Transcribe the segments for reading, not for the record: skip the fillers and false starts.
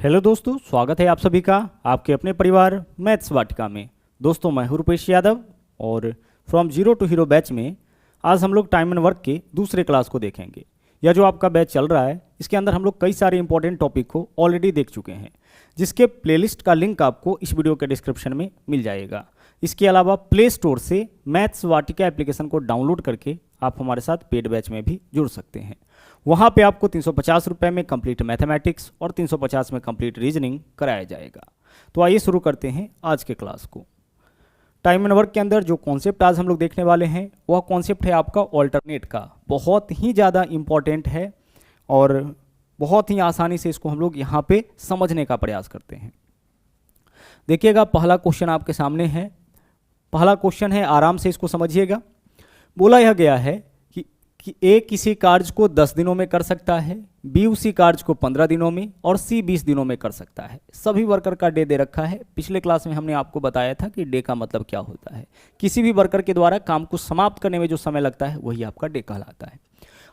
Hello दोस्तों, स्वागत है आप सभी का आपके अपने परिवार मैथ्स वाटिका में। दोस्तों मैं हूं रूपेश यादव और from zero to hero batch में आज हम लोग टाइम एंड वर्क के दूसरे क्लास को देखेंगे। यह जो आपका बैच चल रहा है इसके अंदर हम लोग कई सारे इंपॉर्टेंट टॉपिक को ऑलरेडी देख चुके हैं, जिसके प्लेलिस्ट का लिंक आपको इस वीडियो के डिस्क्रिप्शन में मिल जाएगा। इसके अलावा प्ले स्टोर से मैथ्स वाटिका एप्लीकेशन को डाउनलोड करके आप हमारे साथ पेड बैच में भी जुड़ सकते हैं। वहाँ पे आपको 350 रुपये में कंप्लीट मैथमेटिक्स और 350 में कंप्लीट रीजनिंग कराया जाएगा। तो आइए शुरू करते हैं आज के क्लास को। टाइम एंड वर्क के अंदर जो कॉन्सेप्ट आज हम लोग देखने वाले हैं वह कॉन्सेप्ट है आपका ऑल्टरनेट का। बहुत ही ज़्यादा इम्पॉर्टेंट है और बहुत ही आसानी से इसको हम लोग यहाँ पे समझने का प्रयास करते हैं। देखिएगा, पहला क्वेश्चन आपके सामने है। पहला क्वेश्चन है, आराम से इसको समझिएगा। बोला यह गया है कि ए किसी कार्य को 10 दिनों में कर सकता है, बी उसी कार्य को 15 दिनों में और सी 20 दिनों में कर सकता है। सभी वर्कर का डे दे रखा है। पिछले क्लास में हमने आपको बताया था कि डे का मतलब क्या होता है। किसी भी वर्कर के द्वारा काम को समाप्त करने में जो समय लगता है वही आपका डे कहलाता है।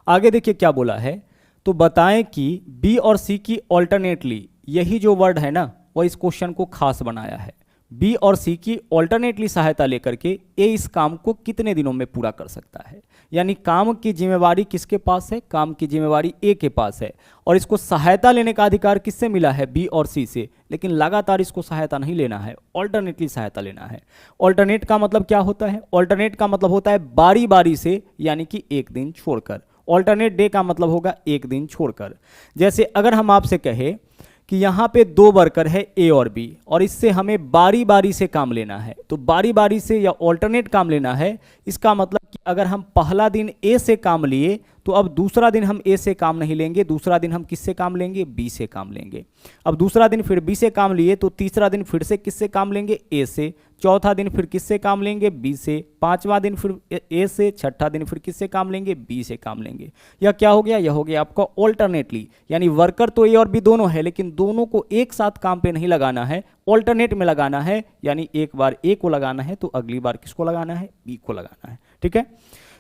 आगे देखिए क्या बोला है, तो बताएं कि बी और सी की ऑल्टरनेटली, यही जो वर्ड है ना वह इस क्वेश्चन को खास बनाया है। बी और सी की ऑल्टरनेटली सहायता लेकर के ए इस काम को कितने दिनों में पूरा कर सकता है। यानी काम की जिम्मेवारी किसके पास है, काम की जिम्मेवारी ए के पास है और इसको सहायता लेने का अधिकार किससे मिला है, बी और सी से। लेकिन लगातार इसको सहायता नहीं लेना है, ऑल्टरनेटली सहायता लेना है। ऑल्टरनेट का मतलब क्या होता है, ऑल्टरनेट का मतलब होता है बारी बारी से, यानी कि एक दिन छोड़कर। ऑल्टरनेट डे का मतलब होगा एक दिन छोड़कर। जैसे अगर हम आपसे कहें कि यहाँ पे 2 वर्कर है ए और बी और इससे हमें बारी बारी से काम लेना है, तो बारी बारी से या ऑल्टरनेट काम लेना है। इसका मतलब कि अगर हम पहला दिन ए से काम लिए तो अब दूसरा दिन हम ए से काम नहीं लेंगे, दूसरा दिन हम किससे काम लेंगे, बी से काम लेंगे। अब दूसरा दिन फिर बी से काम लिए तो तीसरा दिन फिर से किससे काम लेंगे, ए से। चौथा दिन फिर किससे काम लेंगे, बी से। पांचवा दिन फिर ए से। छठा दिन फिर किससे काम लेंगे, बी से काम लेंगे। यह क्या हो गया, यह हो गया आपका ऑल्टरनेटली। यानी वर्कर तो ए और बी दोनों है, लेकिन दोनों को एक साथ काम पे नहीं लगाना है, ऑल्टरनेट में लगाना है। यानी एक बार ए को लगाना है तो अगली बार किसको लगाना है, बी को लगाना है। ठीक है,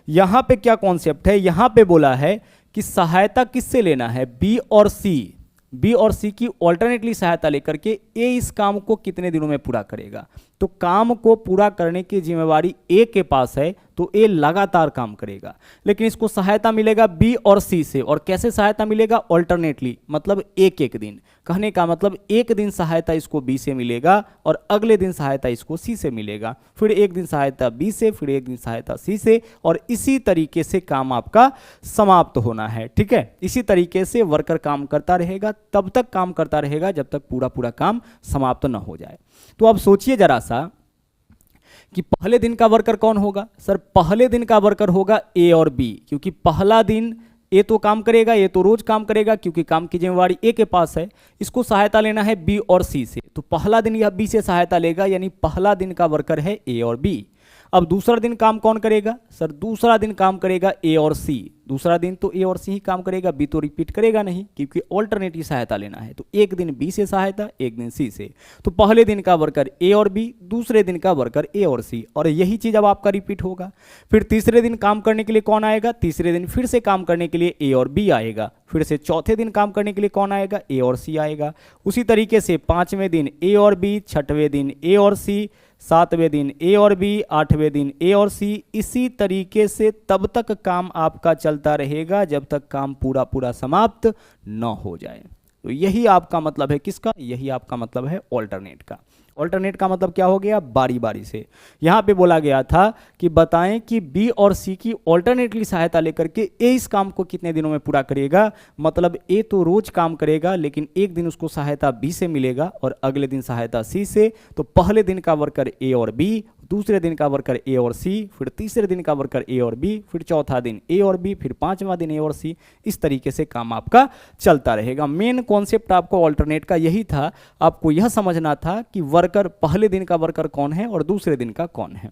यहां पे क्या कॉन्सेप्ट है, यहां पे बोला है कि सहायता किससे लेना है, बी और सी। बी और सी की ऑल्टरनेटली सहायता लेकर के ए इस काम को कितने दिनों में पूरा करेगा। तो काम को पूरा करने की जिम्मेवारी ए के पास है तो ए लगातार काम करेगा, लेकिन इसको सहायता मिलेगा बी और सी से। और कैसे सहायता मिलेगा, ऑल्टरनेटली, मतलब एक एक दिन। कहने का मतलब एक दिन सहायता इसको बी से मिलेगा और अगले दिन सहायता इसको सी से मिलेगा, फिर एक दिन सहायता बी से, फिर एक दिन सहायता सी से, और इसी तरीके से काम आपका समाप्त होना है। ठीक है, इसी तरीके से वर्कर काम करता रहेगा, तब तक काम करता रहेगा जब तक पूरा पूरा काम समाप्त न हो जाए। तो अब सोचिए जरा सा कि पहले दिन का वर्कर कौन होगा। सर पहले दिन का वर्कर होगा ए और बी, क्योंकि पहला दिन ए तो काम करेगा, ए तो रोज काम करेगा क्योंकि काम की जिम्मेवारी ए के पास है। इसको सहायता लेना है बी और सी से, तो पहला दिन यह बी से सहायता लेगा, यानी पहला दिन का वर्कर है ए और बी। अब दूसरा दिन काम कौन करेगा, सर दूसरा दिन काम करेगा ए और सी। दूसरा दिन तो ए और सी ही काम करेगा, बी तो रिपीट करेगा नहीं क्योंकि ऑल्टरनेटिव सहायता लेना है। तो एक दिन बी से सहायता, एक दिन सी से। तो पहले दिन का वर्कर ए और बी, दूसरे दिन का वर्कर ए और सी, और यही चीज अब आपका रिपीट होगा। फिर तीसरे दिन काम करने के लिए कौन आएगा, तीसरे दिन फिर से काम करने के लिए ए और बी आएगा। फिर से चौथे दिन काम करने के लिए कौन आएगा, ए और सी आएगा। उसी तरीके से पांचवें दिन ए और बी, छठवें दिन ए और सी, सातवें दिन ए और बी, आठवें दिन ए और सी। इसी तरीके से तब तक काम आपका चलता रहेगा जब तक काम पूरा पूरा समाप्त न हो जाए। तो यही आपका मतलब है किसका, यही आपका मतलब है ऑल्टरनेट का। ऑल्टरनेट का मतलब क्या हो गया, बारी बारी से। यहां पे बोला गया था कि बताएं कि बी और सी की ऑल्टरनेटली सहायता लेकर के ए इस काम को कितने दिनों में पूरा करेगा। मतलब ए तो रोज काम करेगा, लेकिन एक दिन उसको सहायता बी से मिलेगा और अगले दिन सहायता सी से। तो पहले दिन का वर्कर ए और बी, दूसरे दिन का वर्कर ए और सी, फिर तीसरे दिन का वर्कर ए और बी, फिर चौथा दिन ए और बी, फिर पांचवा दिन ए और सी। इस तरीके से काम आपका चलता रहेगा। मेन कॉन्सेप्ट आपको ऑल्टरनेट का यही था। आपको यह समझना था कि वर्कर, पहले दिन का वर्कर कौन है और दूसरे दिन का कौन है।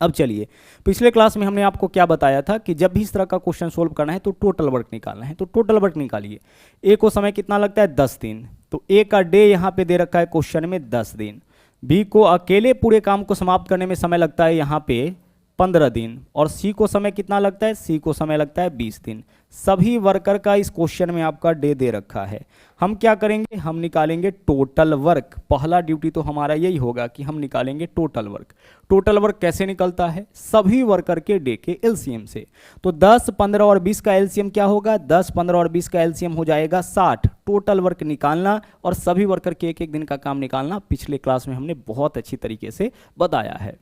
अब चलिए, पिछले क्लास में हमने आपको क्या बताया था कि जब भी इस तरह का क्वेश्चन सोल्व करना है तो टोटल वर्क निकालना है। तो टोटल वर्क निकालिए। ए को समय कितना लगता है, 10 दिन। तो ए का डे यहां पे दे रखा है क्वेश्चन में 10 दिन। बी को अकेले पूरे काम को समाप्त करने में समय लगता है यहाँ पे 15 दिन, और सी को समय कितना लगता है, सी को समय लगता है 20 दिन। सभी वर्कर का इस क्वेश्चन में आपका डे दे रखा है। हम क्या करेंगे, हम निकालेंगे टोटल वर्क। पहला ड्यूटी तो हमारा यही होगा कि हम निकालेंगे टोटल वर्क। टोटल वर्क कैसे निकलता है, सभी वर्कर के डे के एलसीएम से। तो 10, 15 और 20 का एलसीएम क्या होगा, 10, 15 और 20 का एलसीएम हो जाएगा 60। टोटल वर्क निकालना और सभी वर्कर के एक एक दिन का काम निकालना पिछले क्लास में हमने बहुत अच्छी तरीके से बताया है,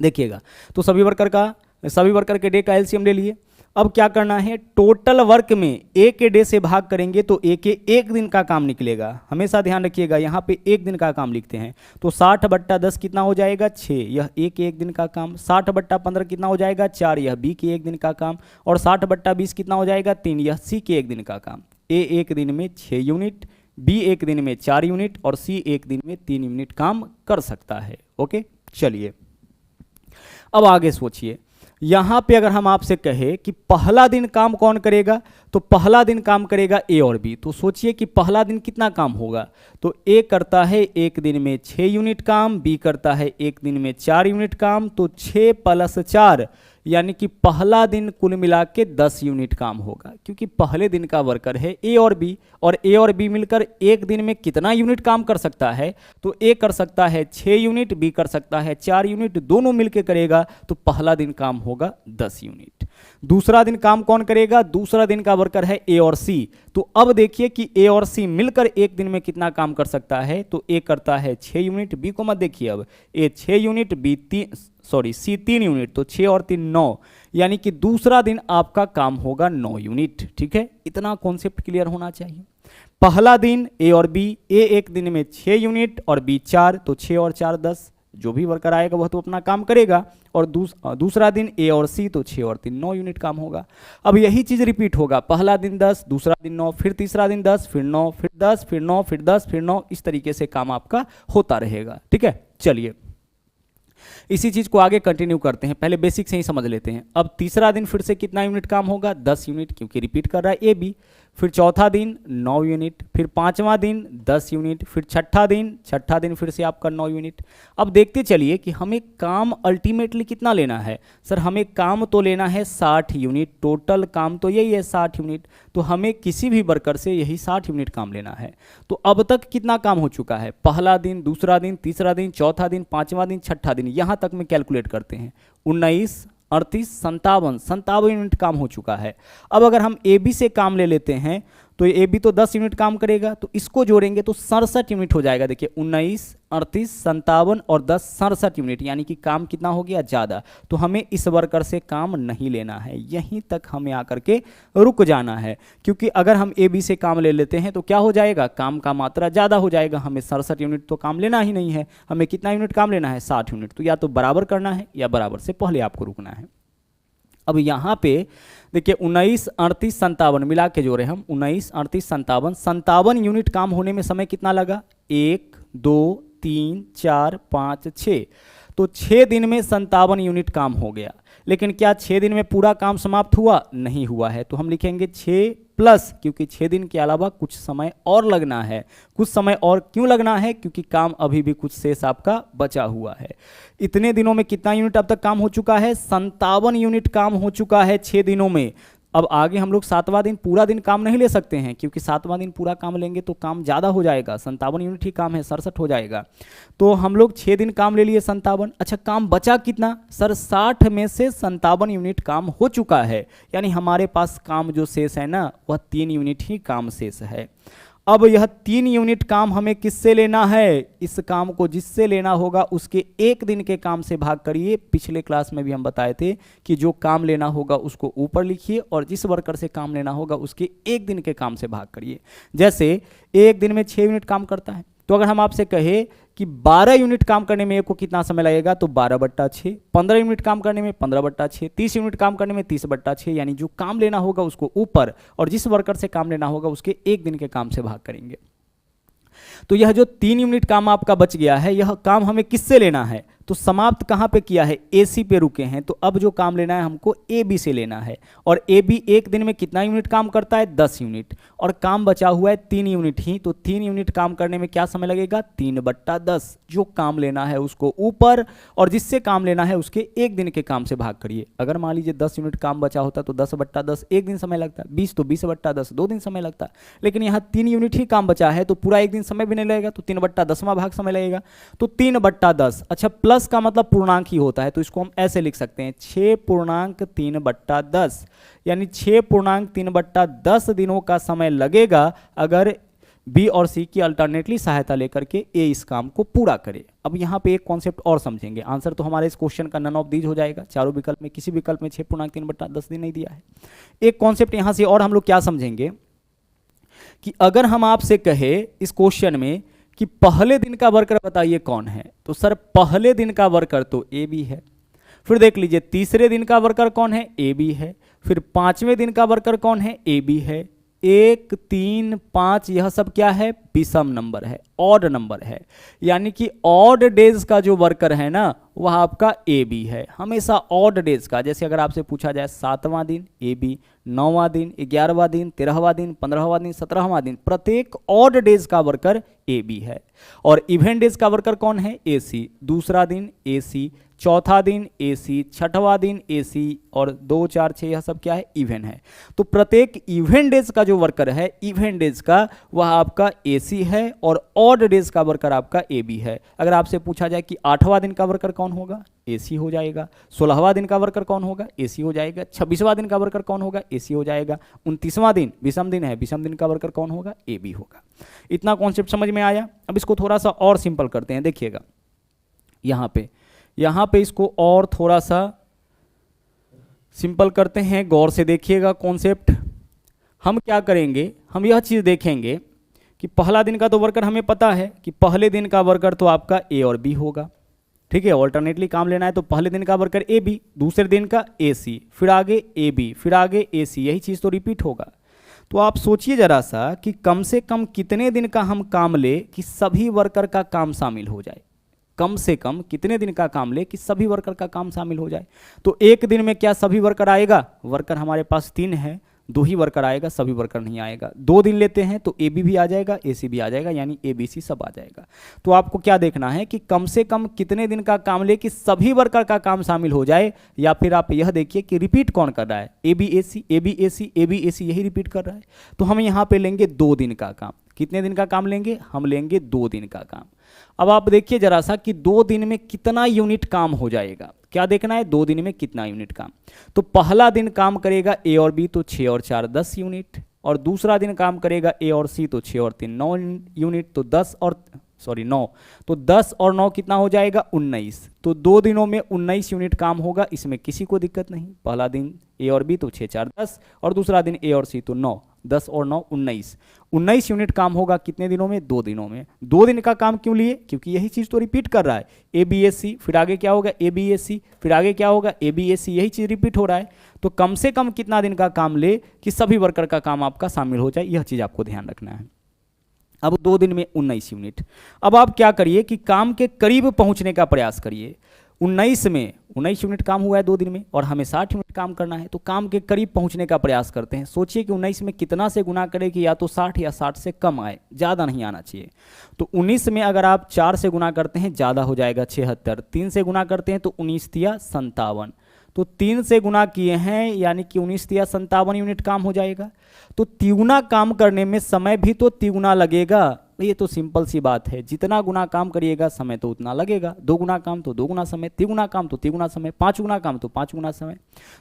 देखिएगा। तो सभी वर्कर के डे का एलसीएम ले लिए। अब क्या करना है, टोटल वर्क में ए के डे से भाग करेंगे तो ए के एक दिन का काम निकलेगा। हमेशा ध्यान रखिएगा, यहाँ पे एक दिन का काम लिखते हैं। तो 60/10 कितना हो जाएगा, 6, यह ए के एक दिन का काम। 60/15 कितना हो जाएगा, 4, यह बी के एक दिन का काम। और 60/20 कितना हो जाएगा, 3, यह सी के एक दिन का काम। ए एक दिन में 6 यूनिट, बी एक दिन में 4 यूनिट और सी एक दिन में 3 यूनिट काम कर सकता है। ओके, चलिए अब आगे सोचिए। यहां पे अगर हम आपसे कहे कि पहला दिन काम कौन करेगा, तो पहला दिन काम करेगा ए और बी। तो सोचिए कि पहला दिन कितना काम होगा, तो ए करता है एक दिन में 6 यूनिट काम, बी करता है एक दिन में 4 यूनिट काम। तो 6 + 4 यानी कि पहला दिन कुल मिला के 10 यूनिट काम होगा, क्योंकि पहले दिन का वर्कर है ए और ए और बी मिलकर एक दिन में कितना यूनिट काम कर सकता है, तो ए कर सकता है 6 यूनिट, बी कर सकता है 4 यूनिट, दोनों मिलकर करेगा तो पहला दिन काम होगा 10 यूनिट। दूसरा दिन काम कौन करेगा, दूसरा दिन का वर्कर है ए और सी। तो अब देखिए कि ए और सी मिलकर एक दिन में कितना काम कर सकता है, तो ए करता है 6 यूनिट, बी को मत देखिए, अब ए 6 यूनिट, सी 3 यूनिट, तो 6 और 3 9, यानी कि दूसरा दिन आपका काम होगा 9 यूनिट। ठीक है, इतना कॉन्सेप्ट क्लियर होना चाहिए। पहला दिन ए और बी, ए एक दिन में 6 यूनिट और बी 4, तो 6 और 4 10, जो भी वर्कर आएगा वह तो अपना काम करेगा। और दूसरा दिन ए और सी, तो 6 और 3 9 यूनिट काम होगा। अब यही चीज रिपीट होगा, पहला दिन 10, दूसरा दिन 9, फिर तीसरा दिन 10, फिर 9, फिर 10, फिर 9, फिर 10, फिर 9, इस तरीके से काम आपका होता रहेगा। ठीक है, चलिए इसी चीज को आगे कंटिन्यू करते हैं, पहले बेसिक से ही समझ लेते हैं। अब तीसरा दिन फिर से कितना यूनिट काम होगा, 10 यूनिट, क्योंकि रिपीट कर रहा है ए बी। फिर चौथा दिन 9 यूनिट, फिर पांचवा दिन 10 यूनिट, फिर छठा दिन फिर से आपका 9 यूनिट। अब देखते चलिए कि हमें काम अल्टीमेटली कितना लेना है। सर हमें काम तो लेना है 60 यूनिट, टोटल काम तो यही है 60 यूनिट, तो हमें किसी भी वर्कर से यही 60 यूनिट काम लेना है। तो अब तक कितना काम हो चुका है, पहला दिन, दूसरा दिन, तीसरा दिन, चौथा दिन, पांचवा दिन, छठा दिन, यहां तक में कैलकुलेट करते हैं। 19, 38, 57 यूनिट काम हो चुका है। अब अगर हम ए बी से काम ले लेते हैं तो ए बी तो 10 यूनिट काम करेगा, तो इसको जोड़ेंगे तो 67 यूनिट हो जाएगा। देखिए 19, 38, 57 और 10 67 यूनिट, यानी कि काम कितना हो गया, ज़्यादा। तो हमें इस वर्कर से काम नहीं लेना है, यहीं तक हमें आकर के रुक जाना है, क्योंकि अगर हम ए बी से काम ले लेते हैं तो क्या हो जाएगा, काम का मात्रा ज़्यादा हो जाएगा। हमें 67 यूनिट तो काम लेना ही नहीं है, हमें कितना यूनिट काम लेना है, 60 यूनिट। तो या तो बराबर करना है या बराबर से पहले आपको रुकना है। अब यहाँ पे देखिए 19, 38, 57 मिला के जोड़े हम, 19, 38, 57 यूनिट काम होने में समय कितना लगा, 1, 2, 3, 4, 5, 6। तो 6 दिन में 57 यूनिट काम हो गया। लेकिन क्या 6 दिन में पूरा काम समाप्त हुआ, नहीं हुआ है। तो हम लिखेंगे 6 प्लस, क्योंकि 6 दिन के अलावा कुछ समय और लगना है। कुछ समय और क्यों लगना है, क्योंकि काम अभी भी कुछ शेष आपका बचा हुआ है। इतने दिनों में कितना यूनिट अब तक काम हो चुका है, 57 यूनिट काम हो चुका है 6 दिनों में। अब आगे हम लोग 7वां दिन पूरा दिन काम नहीं ले सकते हैं, क्योंकि 7वां दिन पूरा काम लेंगे तो काम ज़्यादा हो जाएगा। 57 यूनिट ही काम है, 67 हो जाएगा। तो हम लोग 6 दिन काम ले लिए 57। अच्छा काम बचा कितना, सर 60 में से 57 यूनिट काम हो चुका है, यानी हमारे पास काम जो शेष है ना, वह 3 यूनिट ही काम शेष है। अब यह 3 यूनिट काम हमें किससे लेना है, इस काम को जिससे लेना होगा उसके एक दिन के काम से भाग करिए। पिछले क्लास में भी हम बताए थे कि जो काम लेना होगा उसको ऊपर लिखिए और जिस वर्कर से काम लेना होगा उसके एक दिन के काम से भाग करिए। जैसे एक दिन में 6 यूनिट काम करता है, तो अगर हम आपसे कहे कि 12 यूनिट काम करने में को कितना समय लगेगा, तो 12/6। 15 यूनिट काम करने में 15/6। 30 यूनिट काम करने में 30/6, यानी जो काम लेना होगा उसको ऊपर और जिस वर्कर से काम लेना होगा उसके एक दिन के काम से भाग करेंगे। तो यह जो 3 यूनिट काम आपका बच गया है, यह काम हमें किससे लेना है, तो समाप्त कहाँ पे किया है, ए सी पे रुके हैं। तो अब जो काम लेना है हमको ए बी से लेना है, और ए बी एक दिन में कितना यूनिट काम करता है, 10 यूनिट, और काम बचा हुआ है 3 यूनिट ही। तो 3 यूनिट काम करने में क्या समय लगेगा, 3/10। जो काम लेना है उसको ऊपर, और जिससे काम लेना है उसके एक दिन के काम से भाग करिए। अगर मान लीजिए 10 यूनिट काम बचा होता तो 10/10 एक दिन समय लगता, 20 तो 20/10 2 दिन समय लगता। लेकिन यहाँ 3 यूनिट ही काम बचा है तो पूरा एक दिन समय भी नहीं लगेगा, तो 3/10वां भाग समय लगेगा। तो 3/10। अच्छा, प्लस का मतलब पूर्णांक ही होता है, तो इसको हम ऐसे लिख सकते हैं 6.3/10, यानी 6.3/10 दिनों का समय लगेगा अगर बी और सी की अल्टरनेटली सहायता लेकर के ए इस काम को पूरा करे। अब यहाँ पे एक कॉन्सेप्ट और समझेंगे। आंसर तो हमारे इस क्वेश्चन का नन ऑफ दीज हो जाएगा, चारों विकल्प में किसी विकल्प में 6.3/10 दिन नहीं दिया है। एक कॉन्सेप्ट यहाँ से और हम लोग क्या समझेंगे कि अगर हम आपसे कहे इस क्वेश्चन में कि पहले दिन का वर्कर बताइए कौन है, तो सर पहले दिन का वर्कर तो ए बी है। फिर देख लीजिए तीसरे दिन का वर्कर कौन है, ए बी है। फिर 5वें दिन का वर्कर कौन है, ए बी है। 1 3 5 यह सब क्या है, विषम नंबर है, ऑड नंबर है। यानी कि ऑड डेज का जो वर्कर है ना वह आपका ए बी है, हमेशा ऑड डेज का। जैसे अगर आपसे पूछा जाए 7वां दिन ए बी, 9वां दिन, 11वां दिन, 13वां दिन, 15वां दिन, 17वां दिन, प्रत्येक ऑड डेज का वर्कर ए बी है। और इवेंट डेज का वर्कर कौन है, ए सी। दूसरा दिन ए सी, चौथा दिन ए सी, छठवां दिन ए सी, और 2 4 6 यह सब क्या है, इवेंट है। तो प्रत्येक इवेंट डेज का जो वर्कर है, इवेंट डेज का, वह आपका ए सी है, और ऑड डेज का वर्कर आपका ए बी है। अगर आपसे पूछा जाए कि 8वां दिन का वर्कर कौन होगा, ए सी हो जाएगा। 16वां दिन का वर्कर कौन होगा, ए सी हो जाएगा। 26वां दिन का वर्कर कौन होगा, ए सी हो जाएगा। 29वां दिन विषम दिन है, विषम दिन का वर्कर कौन होगा, ए बी होगा। इतना कॉन्सेप्ट समझ में आया। अब इसको थोड़ा सा और सिंपल करते हैं। देखिएगा यहाँ पे इसको और थोड़ा सा सिंपल करते हैं, गौर से देखिएगा कॉन्सेप्ट। हम क्या करेंगे, हम यह चीज़ देखेंगे कि पहला दिन का तो वर्कर हमें पता है कि पहले दिन का वर्कर तो आपका ए और बी होगा, ठीक है। ऑल्टरनेटली काम लेना है तो पहले दिन का वर्कर ए बी, दूसरे दिन का ए सी, फिर आगे ए बी, फिर आगे ए सी, यही चीज़ तो रिपीट होगा। तो आप सोचिए जरा सा कि कम से कम कितने दिन का हम काम ले कि सभी वर्कर का काम शामिल हो जाए। कम से कम कितने दिन का काम ले कि सभी वर्कर का काम शामिल हो जाए। तो एक दिन में क्या सभी वर्कर आएगा, वर्कर हमारे पास 3 है, 2 ही वर्कर आएगा, सभी वर्कर नहीं आएगा। 2 दिन लेते हैं तो ए बी भी आ जाएगा, ए सी भी आ जाएगा, यानी ए बी सी सब आ जाएगा। तो आपको क्या देखना है कि कम से कम कितने दिन का काम ले कि सभी वर्कर का काम शामिल हो जाए, या फिर आप यह देखिए कि रिपीट कौन कर रहा है, A B A C, A B A C, A B A C, यही रिपीट कर रहा है। तो हम यहाँ पे लेंगे 2 दिन का काम। कितने दिन का काम लेंगे, हम लेंगे 2 दिन का काम। अब आप देखिए जरा सा कि 2 दिन में कितना यूनिट काम हो जाएगा। क्या देखना है, 2 दिन में कितना यूनिट काम। तो पहला दिन काम करेगा ए और बी तो 6 और 4 10 यूनिट, और दूसरा दिन काम करेगा ए और सी तो 6 और 3 9 यूनिट, तो 9, तो 10 और 9 कितना हो जाएगा, 19। तो 2 दिनों में 19 यूनिट काम होगा, इसमें किसी को दिक्कत नहीं। पहला दिन ए और बी तो 6 4 10, और दूसरा दिन ए और सी तो 9, 10 और 9 19 यूनिट काम होगा। कितने दिनों में, 2 दिनों में। 2 दिन का काम क्यों लिए, क्योंकि यही चीज़ तो रिपीट कर रहा है, ए बी एस सी, फिर आगे क्या होगा, ए बी एस सी, फिर आगे क्या होगा, ए बी एस सी, यही चीज़ रिपीट हो रहा है। तो कम से कम कितना दिन का काम ले कि सभी वर्कर का काम आपका शामिल हो जाए, यह चीज़ आपको ध्यान रखना है। अब 2 दिन में 19 यूनिट। अब आप क्या करिए कि काम के करीब पहुंचने का प्रयास करिए। 19 यूनिट काम हुआ है 2 दिन में, और हमें 60 यूनिट काम करना है, तो काम के करीब पहुंचने का प्रयास करते हैं। सोचिए कि 19 में कितना से गुना करें कि या तो 60 या 60 से कम आए, ज़्यादा नहीं आना चाहिए। तो 19 में अगर आप 4 से गुना करते हैं ज़्यादा हो जाएगा 76, 3 से गुना करते हैं तो 19 तिया 57, तो 3 से गुना किए हैं यानी कि 19 तिया 57 यूनिट काम हो जाएगा। तो तिगुना काम करने में समय भी तो तिगुना लगेगा, ये तो सिंपल सी बात है। जितना गुना काम करिएगा समय तो उतना लगेगा। 2 गुना काम तो 2 गुना समय, 3 गुना काम तो 3 गुना समय, 5 गुना काम तो 5 गुना समय।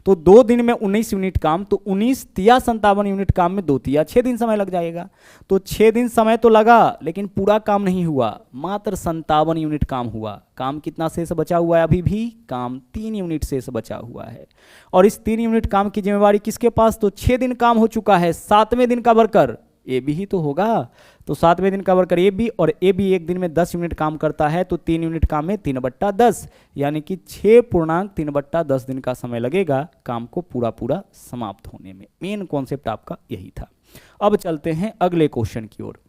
तो 2 दिन में 19 यूनिट काम, तो 19 तिया 57 यूनिट काम में 2 तिया 6 दिन समय लग जाएगा। तो 6 दिन समय तो लगा, लेकिन पूरा काम नहीं हुआ, मात्र 57 यूनिट काम हुआ। काम कितना शेष बचा हुआ है, अभी भी काम 3 यूनिट शेष बचा हुआ है। और इस 3 यूनिट काम की जिम्मेवारी किसके पास, तो 6 दिन काम हो चुका है, 7वें दिन का वर्कर ए बी ही तो होगा। तो 7वें दिन का वर्कर ए बी, और ए बी एक दिन में 10 यूनिट काम करता है, तो 3 यूनिट काम में 3/10, यानी कि 6.3/10 दिन का समय लगेगा काम को पूरा पूरा समाप्त होने में। मेन कॉन्सेप्ट आपका यही था। अब चलते हैं अगले क्वेश्चन की ओर।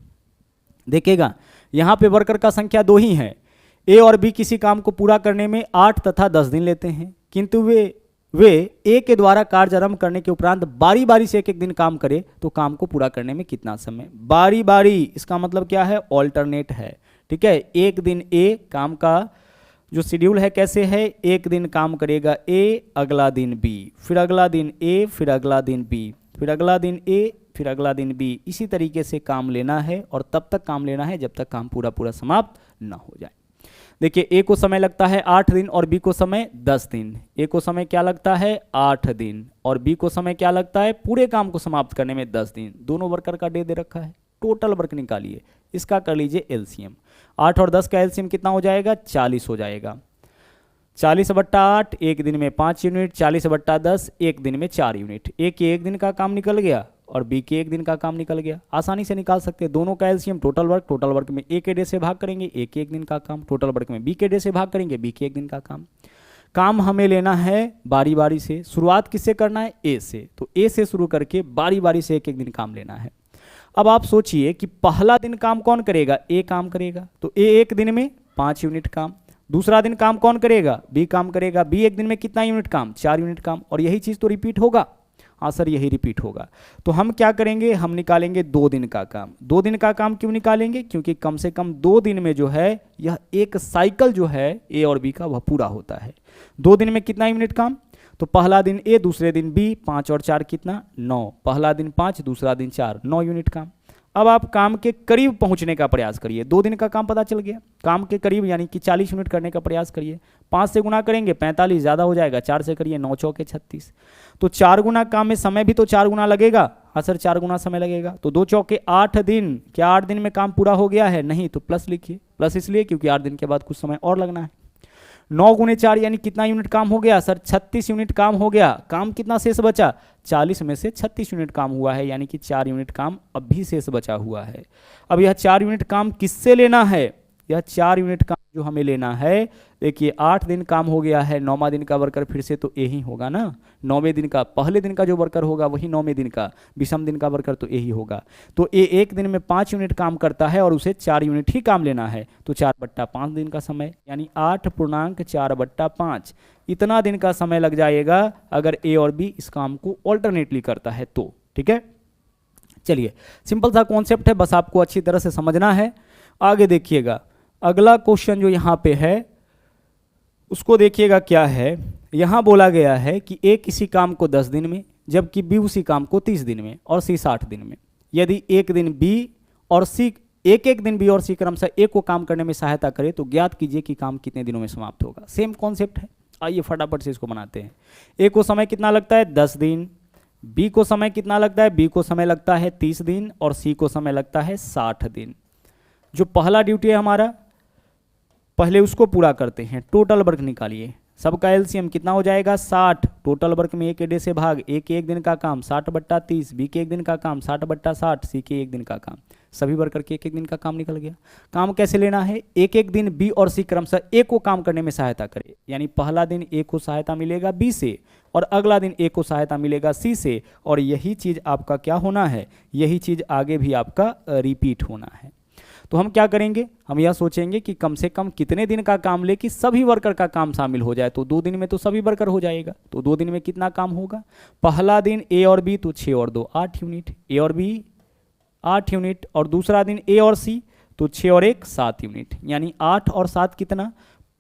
देखिएगा यहाँ पे वर्कर का संख्या 2 ही है, ए और बी किसी काम को पूरा करने में 8 तथा 10 दिन लेते हैं, किंतु वे ए के द्वारा कार्य आरंभ करने के उपरांत बारी बारी से एक एक दिन काम करे तो काम को पूरा करने में कितना समय। बारी बारी इसका मतलब क्या है, ऑल्टरनेट है। ठीक है, एक दिन ए काम का जो शेड्यूल है कैसे है, एक दिन काम करेगा ए, अगला दिन बी, फिर अगला दिन ए, फिर अगला दिन बी, फिर अगला दिन ए, फिर अगला दिन बी। इसी तरीके से काम लेना है और तब तक काम लेना है जब तक काम पूरा पूरा समाप्त ना हो जाए। देखिए ए को समय लगता है 8 दिन और बी को समय 10 दिन। ए को समय क्या लगता है 8 दिन और बी को समय क्या लगता है पूरे काम को समाप्त करने में 10 दिन। दोनों वर्कर का डे दे रखा है, टोटल वर्क निकालिए, इसका कर लीजिए एलसीएम। 8 और 10 का एलसीएम कितना हो जाएगा, 40 हो जाएगा। 40/8 एक दिन में 5 यूनिट, 40/10 एक दिन में 4 यूनिट। ए के एक दिन का काम निकल गया और बी के एक दिन का काम निकल गया। आसानी से निकाल सकते हैं दोनों का एलसीएम। टोटल वर्क में ए के डे से भाग करेंगे, ए के एक दिन का काम। टोटल वर्क में बी के डे से भाग करेंगे, बी के एक दिन का काम। काम हमें लेना है बारी बारी से। शुरुआत किससे करना है, ए से, तो ए से शुरू करके बारी बारी से एक एक दिन काम लेना है। अब आप सोचिए कि पहला दिन काम कौन करेगा, ए काम करेगा, तो ए एक दिन में 5 यूनिट काम। दूसरा दिन काम कौन करेगा, बी काम करेगा, बी एक दिन में कितना यूनिट काम, 4 यूनिट काम। और यही चीज तो रिपीट होगा, हाँ सर यही रिपीट होगा। तो हम क्या करेंगे, हम निकालेंगे 2 दिन का काम। 2 दिन का काम क्यों निकालेंगे, क्योंकि कम से कम 2 दिन में जो है यह एक साइकिल जो है ए और बी का वह पूरा होता है। 2 दिन में कितना यूनिट काम, तो पहला दिन ए, दूसरे दिन बी, 5 और 4 कितना 9, पहला दिन 5, दूसरा दिन 4, 9 यूनिट काम। अब आप काम के करीब पहुंचने का प्रयास करिए। 2 दिन का काम पता चल गया, काम के करीब यानी कि 40 यूनिट करने का प्रयास करिए। 5 से गुना करेंगे 45, ज़्यादा हो जाएगा, 4 से करिए 9 चौके 36। तो 4 गुना काम में समय भी तो 4 गुना लगेगा, हाँ सर 4 गुना समय लगेगा। तो 2 चौके 8 दिन, क्या 8 दिन में काम पूरा हो गया है, नहीं, तो प्लस लिखिए। प्लस इसलिए क्योंकि 8 दिन के बाद कुछ समय और लगना है। 9 गुने 4 यानी कितना यूनिट काम हो गया सर, 36 यूनिट काम हो गया। काम कितना शेष बचा, 40 में से 36 यूनिट काम हुआ है, यानी कि 4 यूनिट काम अब भी शेष बचा हुआ है। अब यह 4 यूनिट काम किससे लेना है, यह 4 यूनिट काम जो हमें लेना है, देखिए 8 दिन काम हो गया है, 9वां दिन का वर्कर फिर से तो ए ही होगा ना। 9वें दिन का, पहले दिन का जो वर्कर होगा वही 9वें दिन का, विषम दिन का वर्कर तो ए ही होगा। तो ए एक दिन में 5 यूनिट काम करता है और उसे 4 यूनिट ही काम लेना है, तो 4/5 दिन का समय, यानी 8.4/5 इतना दिन का समय लग जाएगा अगर ए और बी इस काम को ऑल्टरनेटली करता है तो। ठीक है, चलिए सिंपल सा कॉन्सेप्ट है, बस आपको अच्छी तरह से समझना है। आगे देखिएगा, अगला क्वेश्चन जो यहाँ पे है उसको देखिएगा क्या है। यहाँ बोला गया है कि ए किसी काम को 10 दिन में, जबकि बी उसी काम को 30 दिन में और सी 60 दिन में। यदि एक दिन बी और सी, एक दिन बी और सी क्रमशः ए को काम करने में सहायता करे तो ज्ञात कीजिए कि काम कितने दिनों में समाप्त होगा। सेम कॉन्सेप्ट है, आइए फटाफट से इसको बनाते हैं। ए को समय कितना लगता है 10 दिन, बी को समय कितना लगता है, बी को समय लगता है 30 दिन और सी को समय लगता है 60 दिन। जो पहला ड्यूटी है हमारा, पहले उसको पूरा करते हैं। टोटल वर्क निकालिए, सबका एलसीएम कितना हो जाएगा 60। टोटल वर्क में ए के डे से भाग, ए के एक दिन का काम 60/30, बी के एक दिन का काम 60/60, सी के एक दिन का काम, सभी वर्कर के एक एक दिन का काम निकल गया। काम कैसे लेना है, एक एक दिन बी और सी क्रमशः ए को काम करने में सहायता करे, यानी पहला दिन ए को सहायता मिलेगा बी से और अगला दिन ए को सहायता मिलेगा सी से, और यही चीज आपका क्या होना है, यही चीज आगे भी आपका रिपीट होना है। तो हम क्या करेंगे, हम यह सोचेंगे कि कम से कम कितने दिन का काम ले कि सभी वर्कर का काम शामिल हो जाए। तो 2 दिन में तो सभी वर्कर हो जाएगा, तो 2 दिन में कितना काम होगा, पहला दिन ए और बी तो 6 और 2 8 यूनिट, ए और बी 8 यूनिट, और दूसरा दिन ए और सी तो 6 और 1 7 यूनिट, यानी 8 और 7 कितना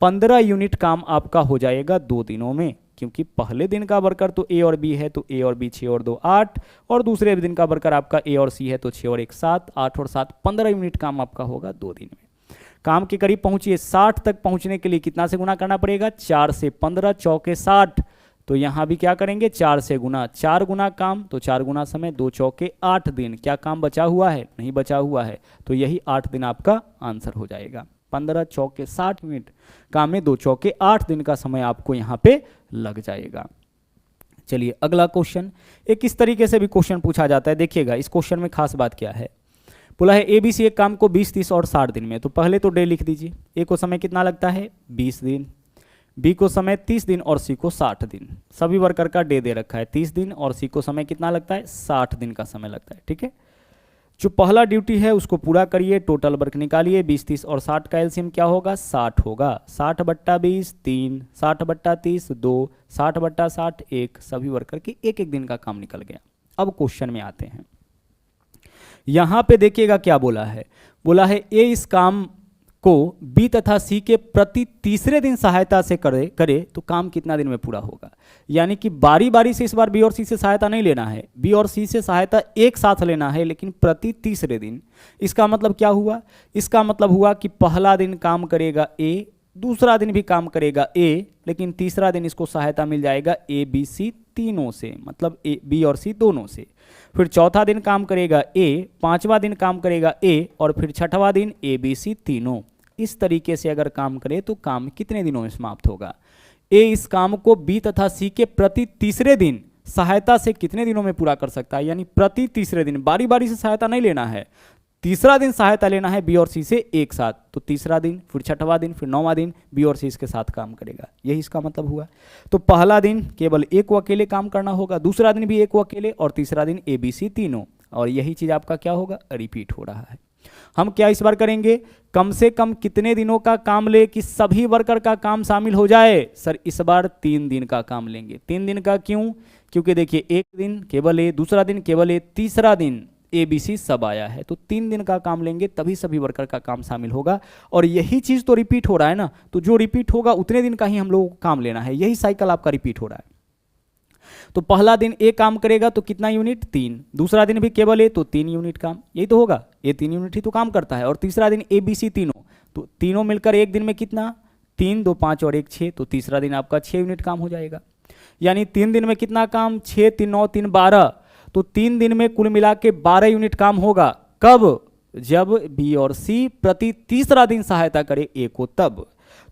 15 यूनिट काम आपका हो जाएगा 2 दिनों में। क्योंकि पहले दिन का वर्कर तो ए और बी है तो ए और बी 6 और 2 8, और दूसरे दिन का वर्कर आपका ए और सी है तो 6 और 1 7, 8 और 7 15 यूनिट काम आपका होगा 2 दिन में। काम के करीब पहुंचिए, 60 तक पहुंचने के लिए कितना से गुना करना पड़ेगा, 4 से 15 चौके 60। तो यहाँ भी क्या करेंगे 4 से गुना, 4 गुना काम तो 4 गुना समय, 2 चौके 8 दिन। क्या काम बचा हुआ है, नहीं बचा हुआ है, तो यही 8 दिन आपका आंसर हो जाएगा। 15 चौके 60 मिनट काम में 2 चौके 8 दिन का समय आपको यहाँ पे लग जाएगा। चलिए अगला क्वेश्चन, एक इस तरीके से भी क्वेश्चन पूछा जाता है। देखिएगा इस क्वेश्चन में खास बात क्या है, बोला है ए बी सी एक काम को 20 30 और 60 दिन में। तो पहले तो डे लिख दीजिए, ए को समय कितना लगता है 20 दिन, बी को समय 30 दिन और सी को 60 दिन। सभी वर्कर का डे दे रखा है 30 दिन और सी को समय कितना लगता है 60 दिन का समय लगता है। ठीक है, जो पहला ड्यूटी है उसको पूरा करिए, टोटल वर्क निकालिए। 20, 30 और 60 का एलसीएम क्या होगा? 60 होगा। 60/20 3, 60/30 2, 60/60 1। सभी वर्कर के एक एक दिन का काम निकल गया। अब क्वेश्चन में आते हैं। यहां पे देखिएगा क्या बोला है। बोला है ए इस काम को बी तथा सी के प्रति तीसरे दिन सहायता से करे तो काम कितना दिन में पूरा होगा। यानी कि बारी बारी से इस बार बी और सी से सहायता नहीं लेना है, बी और सी से सहायता एक साथ लेना है, लेकिन प्रति तीसरे दिन। इसका मतलब क्या हुआ? इसका मतलब हुआ कि पहला दिन काम करेगा ए, दूसरा दिन भी काम करेगा ए, लेकिन तीसरा दिन इसको सहायता मिल जाएगा ए बी सी तीनों से, मतलब ए बी और सी दोनों से। फिर चौथा दिन काम करेगा ए, पांचवा दिन काम करेगा ए, और फिर छठवां दिन ए बी सी तीनों। इस तरीके से अगर काम करे तो काम कितने दिनों में समाप्त होगा? ए इस काम को बी तथा सी के प्रति तीसरे दिन सहायता से कितने दिनों में पूरा कर सकता है? यानी प्रति तीसरे दिन, बारी बारी से सहायता नहीं लेना है, तीसरा दिन सहायता लेना है बी और सी से एक साथ। तो तीसरा दिन, फिर छठवां दिन, फिर नौवां दिन बी और सी के साथ काम करेगा। यही इसका मतलब हुआ। तो पहला दिन केवल एक को अकेले काम करना होगा, दूसरा दिन भी एक को अकेले, और तीसरा दिन ए बी सी तीनों। और यही चीज आपका क्या होगा? रिपीट हो रहा है। हम क्या इस बार करेंगे? कम से कम कितने दिनों का काम ले कि सभी वर्कर का काम शामिल हो जाए? सर इस बार 3 दिन का काम लेंगे। 3 दिन का क्यों? क्योंकि देखिए एक दिन केवल ए, दूसरा दिन केवल ए, तीसरा दिन ए बी सी सब आया है। तो 3 दिन का काम लेंगे, तभी सभी वर्कर का काम शामिल होगा। और यही चीज तो रिपीट हो रहा है ना, तो जो रिपीट होगा उतने दिन का ही हम लोगों को काम लेना है। यही साइकिल आपका रिपीट हो रहा है। तो पहला दिन ए काम करेगा तो कितना यूनिट? 3। दूसरा दिन भी केवल ए, तो 3 यूनिट काम। यही तो होगा, ये 3 यूनिट ही तो काम करता है। और तीसरा दिन ए बी सी तीनों, तो तीनों मिलकर एक दिन में कितना? 3, 2, 5 और 1 6। तो तीसरा दिन आपका 6 यूनिट काम हो जाएगा। यानी 3 दिन में कितना काम? 6, 3, 9, 3, 12। तो 3 दिन में कुल मिला के 12 यूनिट काम होगा। कब? जब बी और सी प्रति तीसरा दिन सहायता करे ए को, तब।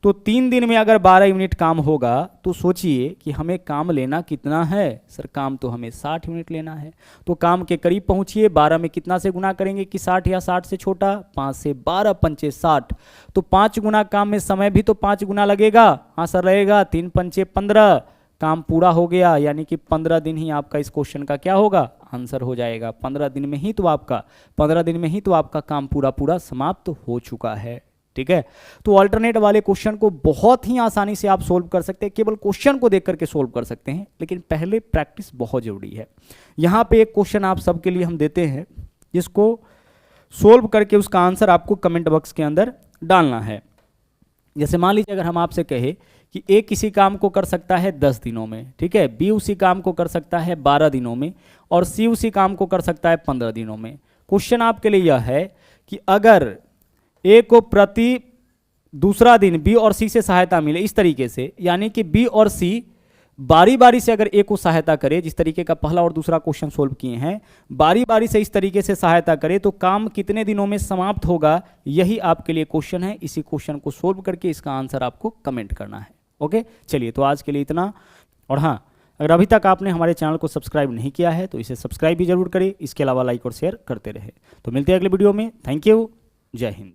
तो 3 दिन में अगर 12 यूनिट काम होगा तो सोचिए कि हमें काम लेना कितना है? सर काम तो हमें 60 यूनिट लेना है। तो काम के करीब पहुंचिए। 12 में कितना से गुना करेंगे कि 60 या 60 से छोटा? 5 से 12 पंचे 60। तो 5 गुना काम में समय भी तो 5 गुना लगेगा। हाँ सर लगेगा। 3 पंचे 15, काम पूरा हो गया। यानी कि 15 दिन ही आपका इस क्वेश्चन का क्या होगा? आंसर हो जाएगा। 15 दिन में ही तो आपका काम पूरा समाप्त हो चुका है। ठीक है। तो अल्टरनेट वाले क्वेश्चन को बहुत ही आसानी से आप सोल्व कर सकते हैं, केवल क्वेश्चन को देख करके सोल्व कर सकते हैं, लेकिन पहले प्रैक्टिस बहुत जरूरी है। यहां पे एक क्वेश्चन आप सबके लिए हम देते हैं, जिसको सोल्व करके उसका आंसर आपको कमेंट बॉक्स के अंदर डालना है। जैसे मान लीजिए अगर हम आपसे कहे कि ए किसी काम को कर सकता है 10 दिनों में, ठीक है, बी उसी काम को कर सकता है 12 दिनों में, और सी उसी काम को कर सकता है 15 दिनों में। क्वेश्चन आपके लिए यह है कि अगर ए को प्रति दूसरा दिन बी और सी से सहायता मिले इस तरीके से, यानी कि बी और सी बारी बारी से अगर ए को सहायता करे, जिस तरीके का पहला और दूसरा क्वेश्चन सोल्व किए हैं, बारी बारी से इस तरीके से सहायता करे तो काम कितने दिनों में समाप्त होगा? यही आपके लिए क्वेश्चन है। इसी क्वेश्चन को सोल्व करके इसका आंसर आपको कमेंट करना है। ओके, चलिए तो आज के लिए इतना। और हाँ, अगर अभी तक आपने हमारे चैनल को सब्सक्राइब नहीं किया है तो इसे सब्सक्राइब भी जरूर करें। इसके अलावा लाइक और शेयर करते रहे। तो मिलते हैं अगले वीडियो में। Thank you. जय हिंद।